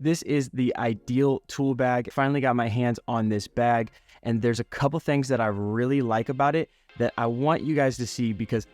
This is the ideal tool bag. Finally got my hands on this bag, and there's a couple things that I really like about it that I want you guys to see, because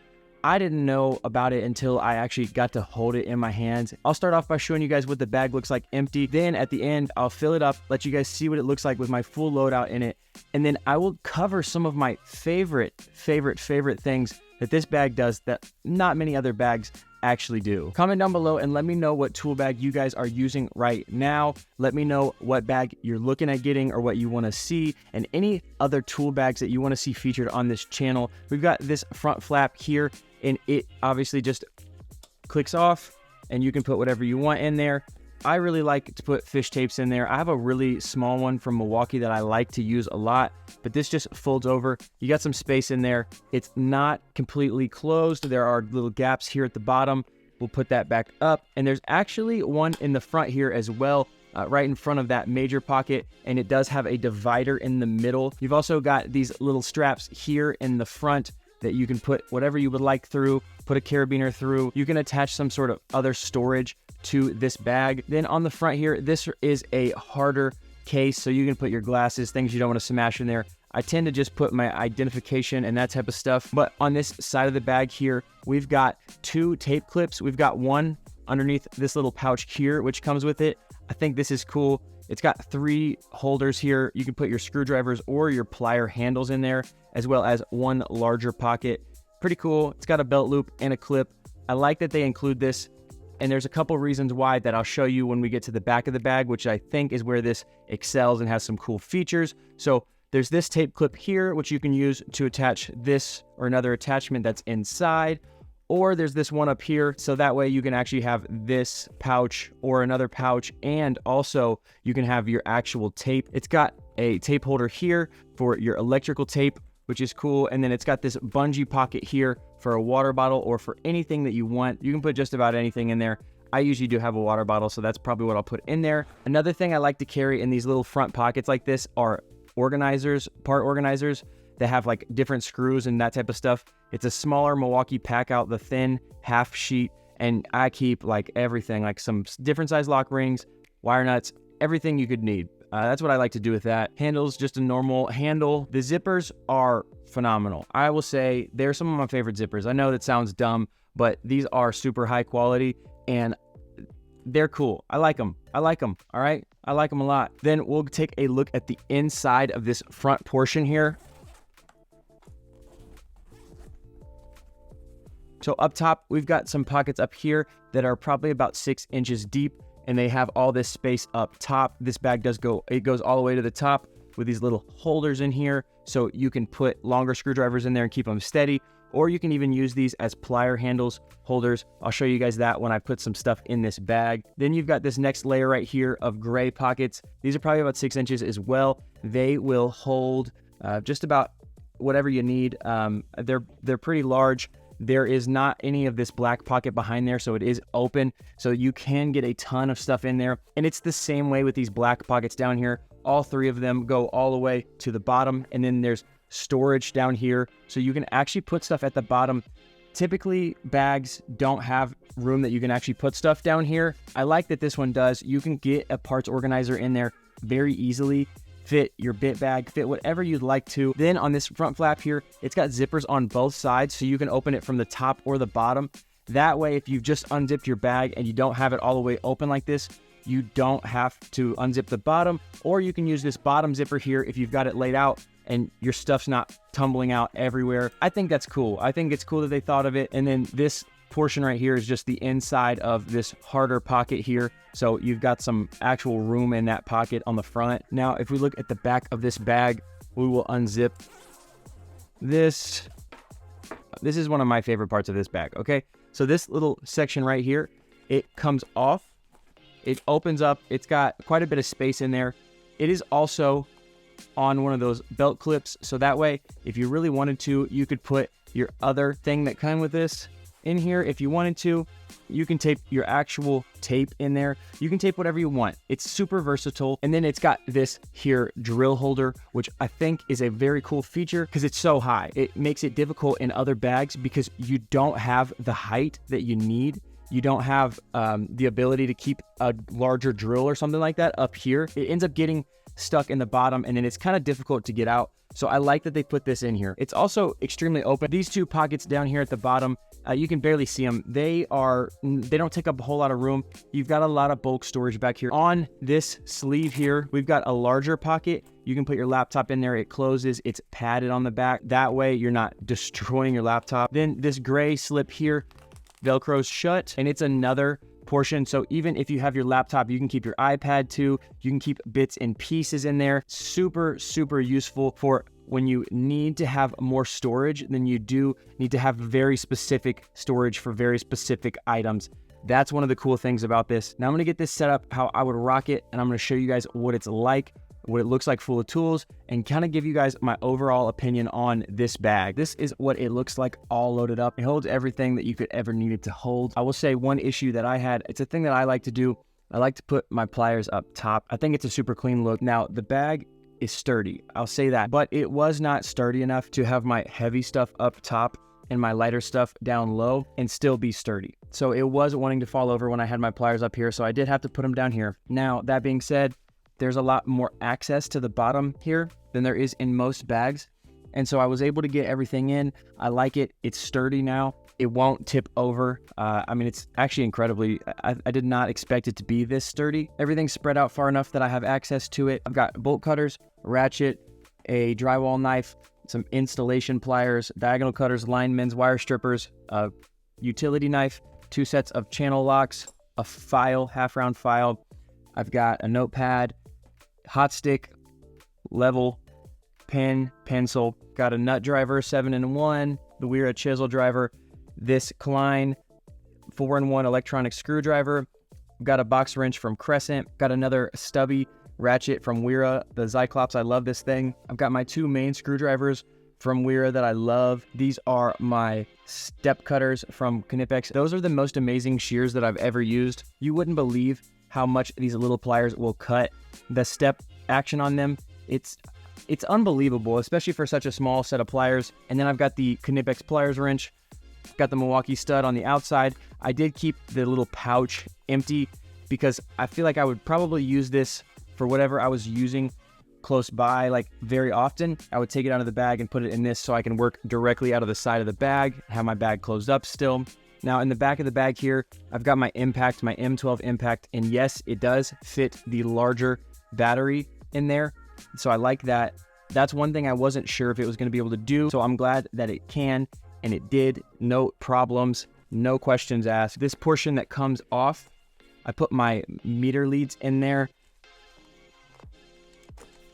I didn't know about it until I actually got to hold it in my hands. I'll start off by showing you guys what the bag looks like empty. Then at the end, I'll fill it up, let you guys see what it looks like with my full loadout in it. And then I will cover some of my favorite things that this bag does that not many other bags actually do. Comment down below and let me know what tool bag you guys are using right now. Let me know what bag you're looking at getting or what you want to see, and any other tool bags that you want to see featured on this channel. We've got this front flap here, and it obviously just clicks off and you can put whatever you want in there. I really like to put fish tapes in there. I have a really small one from Milwaukee that I like to use a lot, but this just folds over. You got some space in there. It's not completely closed. There are little gaps here at the bottom. We'll put that back up. And there's actually one in the front here as well, right in front of that major pocket, and it does have a divider in the middle. You've also got these little straps here in the front that you can put whatever you would like through, put a carabiner through. You can attach some sort of other storage to this bag. Then on the front here, this is a harder case, so you can put your glasses, things you don't want to smash in there. I tend to just put my identification and that type of stuff. But on this side of the bag here, we've got 2 tape clips. We've got one underneath this little pouch here, which comes with it. I think this is cool. It's got 3 holders here. You can put your screwdrivers or your plier handles in there, as well as one larger pocket. Pretty cool. It's got a belt loop and a clip. I like that they include this, and there's a couple reasons why that I'll show you when we get to the back of the bag, which I think is where this excels and has some cool features. So there's this tape clip here, which you can use to attach this or another attachment that's inside. Or there's this one up here, so that way you can actually have this pouch or another pouch, and also you can have your actual tape. It's got a tape holder here for your electrical tape, which is cool, and then it's got this bungee pocket here for a water bottle or for anything that you want. You can put just about anything in there. I usually do have a water bottle, so that's probably what I'll put in there. Another thing I like to carry in these little front pockets like this are organizers, part organizers, that have like different screws and that type of stuff. It's a smaller Milwaukee pack out, the thin half sheet, and I keep like everything, like some different size lock rings, wire nuts, everything you could need. That's what I like to do with that. Handles, just a normal handle. The zippers are phenomenal. I will say they're some of my favorite zippers. I know that sounds dumb, but these are super high quality and they're cool. I like them. All right? I like them a lot. Then we'll take a look at the inside of this front portion here. So up top, we've got some pockets up here that are probably about 6 inches deep, and they have all this space up top. This bag does it goes all the way to the top with these little holders in here, so you can put longer screwdrivers in there and keep them steady, or you can even use these as plier handles, holders. I'll show you guys that when I put some stuff in this bag. Then you've got this next layer right here of gray pockets. These are probably about 6 inches as well. They will hold just about whatever you need. They're pretty large. There is not any of this black pocket behind there, so it is open, so you can get a ton of stuff in there. And it's the same way with these black pockets down here. All 3 of them go all the way to the bottom, and then there's storage down here, so you can actually put stuff at the bottom. Typically, bags don't have room that you can actually put stuff down here. I like that this one does. You can get a parts organizer in there very easily, fit your bit bag, fit whatever you'd like to. Then on this front flap here, it's got zippers on both sides, so you can open it from the top or the bottom. That way, if you've just unzipped your bag and you don't have it all the way open like this, you don't have to unzip the bottom, or you can use this bottom zipper here if you've got it laid out and your stuff's not tumbling out everywhere. I think that's cool. I think it's cool that they thought of it. And then this portion right here is just the inside of this harder pocket here. So you've got some actual room in that pocket on the front. Now, if we look at the back of this bag, we will unzip this. This is one of my favorite parts of this bag, okay? So this little section right here, it comes off. It opens up. It's got quite a bit of space in there. It is also on one of those belt clips. So that way, if you really wanted to, you could put your other thing that came with this in here. If you wanted to, you can tape your actual tape in there. You can tape whatever you want. It's super versatile. And then it's got this here drill holder, which I think is a very cool feature because it's so high. It makes it difficult in other bags because you don't have the height that you need. you don't have the ability to keep a larger drill or something like that up here, it ends up getting stuck in the bottom, and then it's kind of difficult to get out. So I like that they put this in here. It's also extremely open. These two pockets down here at the bottom, you can barely see them. They don't take up a whole lot of room. You've got a lot of bulk storage back here. On this sleeve here, we've got a larger pocket. You can put your laptop in there. It closes. It's padded on the back. That way you're not destroying your laptop. Then this gray slip here, Velcro's shut, and it's another portion. So even if you have your laptop, you can keep your iPad too. You can keep bits and pieces in there. Super, super useful for when you need to have more storage, then you do need to have very specific storage for very specific items. That's one of the cool things about this. Now I'm gonna get this set up how I would rock it, and I'm gonna show you guys what it's like, what it looks like full of tools, and kind of give you guys my overall opinion on this bag. This is what it looks like all loaded up. It holds everything that you could ever need it to hold. I will say one issue that I had, it's a thing that I like to do. I like to put my pliers up top. I think it's a super clean look. Now the bag is sturdy, I'll say that, but it was not sturdy enough to have my heavy stuff up top and my lighter stuff down low and still be sturdy. So it was wanting to fall over when I had my pliers up here, so I did have to put them down here. Now that being said, there's a lot more access to the bottom here than there is in most bags, and so I was able to get everything in. I like it. It's sturdy now. It won't tip over. I mean, it's actually incredibly, I did not expect it to be this sturdy. Everything's spread out far enough that I have access to it. I've got bolt cutters, ratchet, a drywall knife, some installation pliers, diagonal cutters, linemen's, wire strippers, a utility knife, 2 sets of channel locks, a file, half-round file. I've got a notepad, hot stick, level, pen, pencil, got a nut driver, 7-in-1, the Wera chisel driver, this Klien 4-in-1 electronic screwdriver, got a box wrench from Crescent, got another stubby ratchet from Wera, the Cyclops. I love this thing. I've got my 2 main screwdrivers from Wera that I love. These are my step cutters from Knipex. Those are the most amazing shears that I've ever used. You wouldn't believe how much these little pliers will cut. The step action on them, it's unbelievable, especially for such a small set of pliers. And then I've got the Knipex pliers wrench, got the Milwaukee stud on the outside. I did keep the little pouch empty because I feel like I would probably use this for whatever I was using close by, like very often. I would take it out of the bag and put it in this so I can work directly out of the side of the bag, have my bag closed up still. Now in the back of the bag here, I've got my impact, my M12 impact, and yes, it does fit the larger battery in there. So I like that. That's one thing I wasn't sure if it was going to be able to do. So I'm glad that it can, and it did. No problems, no questions asked. This portion that comes off, I put my meter leads in there.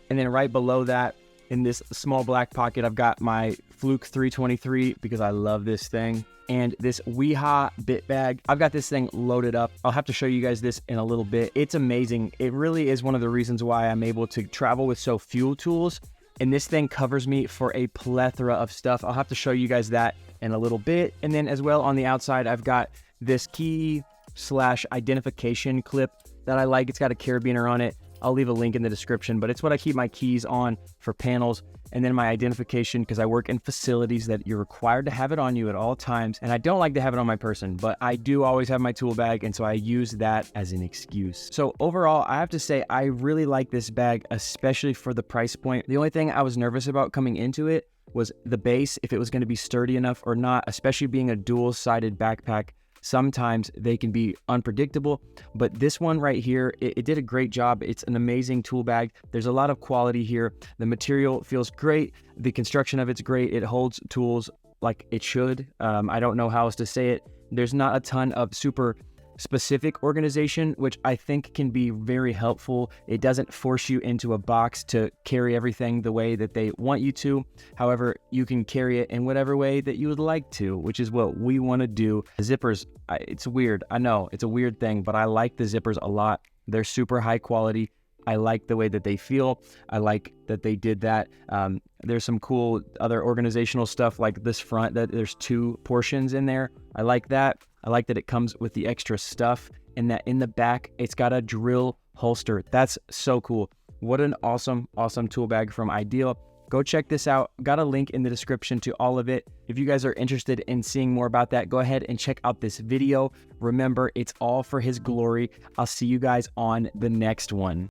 And then right below that, in this small black pocket, I've got my Fluke 323 because I love this thing. And this Wiha bit bag. I've got this thing loaded up. I'll have to show you guys this in a little bit. It's amazing. It really is one of the reasons why I'm able to travel with so few tools. And this thing covers me for a plethora of stuff. I'll have to show you guys that in a little bit. And then as well on the outside, I've got this key/identification clip that I like. It's got a carabiner on it. I'll leave a link in the description, but it's what I keep my keys on for panels. And then my identification, because I work in facilities that you're required to have it on you at all times. And I don't like to have it on my person, but I do always have my tool bag. And so I use that as an excuse. So overall, I have to say, I really like this bag, especially for the price point. The only thing I was nervous about coming into it was the base, if it was going to be sturdy enough or not, especially being a dual-sided backpack. Sometimes they can be unpredictable, but this one right here, it did a great job. It's an amazing tool bag. There's a lot of quality here. The material feels great. The construction of it's great. It holds tools like it should. I don't know how else to say it. There's not a ton of super specific organization, which I think can be very helpful. It doesn't force you into a box to carry everything the way that they want you to. However, you can carry it in whatever way that you would like to, which is what we want to do. Zippers, it's weird. I know it's a weird thing, but I like the zippers a lot. They're super high quality. I like the way that they feel. I like that they did that. There's some cool other organizational stuff like this front, that there's 2 portions in there. I like that. I like that it comes with the extra stuff, and that in the back, it's got a drill holster. That's so cool. What an awesome, awesome tool bag from Ideal. Go check this out. Got a link in the description to all of it. If you guys are interested in seeing more about that, go ahead and check out this video. Remember, it's all for his glory. I'll see you guys on the next one.